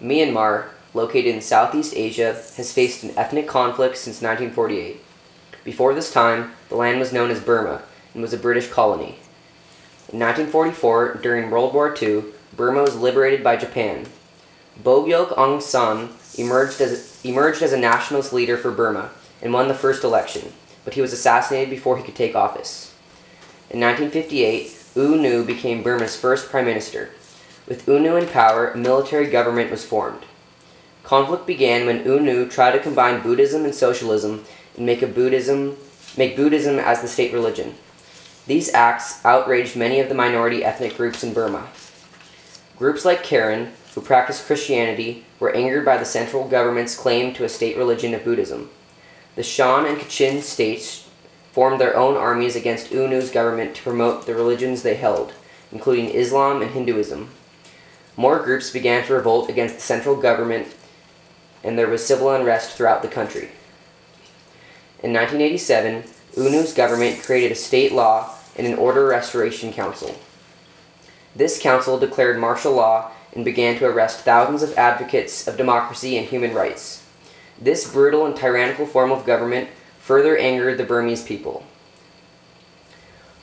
Myanmar, located in Southeast Asia, has faced an ethnic conflict since 1948. Before this time, the land was known as Burma and was a British colony. In 1944, during World War II, Burma was liberated by Japan. Bogyok Aung San emerged as a nationalist leader for Burma and won the first election, but he was assassinated before he could take office. In 1958, U Nu became Burma's first prime minister. With U Nu in power, a military government was formed. Conflict began when U Nu tried to combine Buddhism and socialism and make Buddhism as the state religion. These acts outraged many of the minority ethnic groups in Burma. Groups like Karen, who practiced Christianity, were angered by the central government's claim to a state religion of Buddhism. The Shan and Kachin states formed their own armies against U Nu's government to promote the religions they held, including Islam and Hinduism. More groups began to revolt against the central government, and there was civil unrest throughout the country. In 1987, U Nu's government created a state law and an order restoration council. This council declared martial law and began to arrest thousands of advocates of democracy and human rights. This brutal and tyrannical form of government further angered the Burmese people.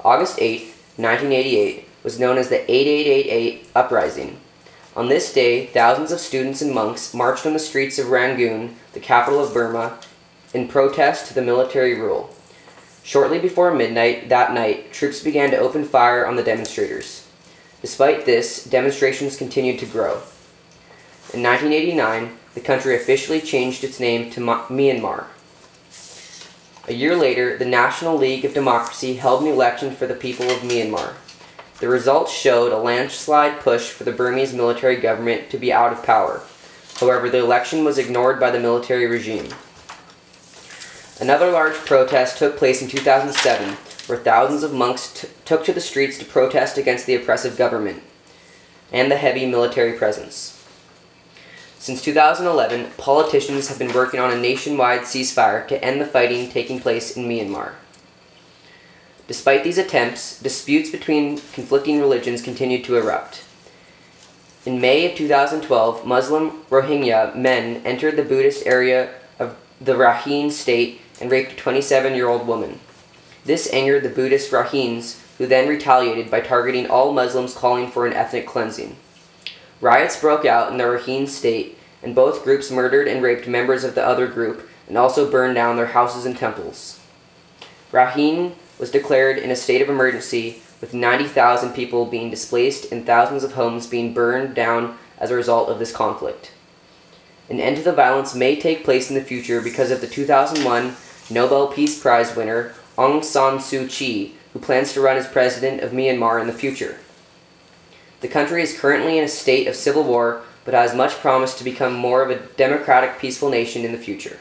August 8, 1988, was known as the 8888 Uprising. On this day, thousands of students and monks marched on the streets of Rangoon, the capital of Burma, in protest to the military rule. Shortly before midnight that night, troops began to open fire on the demonstrators. Despite this, demonstrations continued to grow. In 1989, the country officially changed its name to Myanmar. A year later, the National League of Democracy held an election for the people of Myanmar. The results showed a landslide push for the Burmese military government to be out of power. However, the election was ignored by the military regime. Another large protest took place in 2007, where thousands of monks took to the streets to protest against the oppressive government and the heavy military presence. Since 2011, politicians have been working on a nationwide ceasefire to end the fighting taking place in Myanmar. Despite these attempts, disputes between conflicting religions continued to erupt. In May of 2012, Muslim Rohingya men entered the Buddhist area of the Rakhine state and raped a 27-year-old woman. This angered the Buddhist Rakhines, who then retaliated by targeting all Muslims calling for an ethnic cleansing. Riots broke out in the Rakhine state, and both groups murdered and raped members of the other group and also burned down their houses and temples. Rakhine was declared in a state of emergency, with 90,000 people being displaced and thousands of homes being burned down as a result of this conflict. An end to the violence may take place in the future because of the 2001 Nobel Peace Prize winner Aung San Suu Kyi, who plans to run as president of Myanmar in the future. The country is currently in a state of civil war, but has much promise to become more of a democratic, peaceful nation in the future.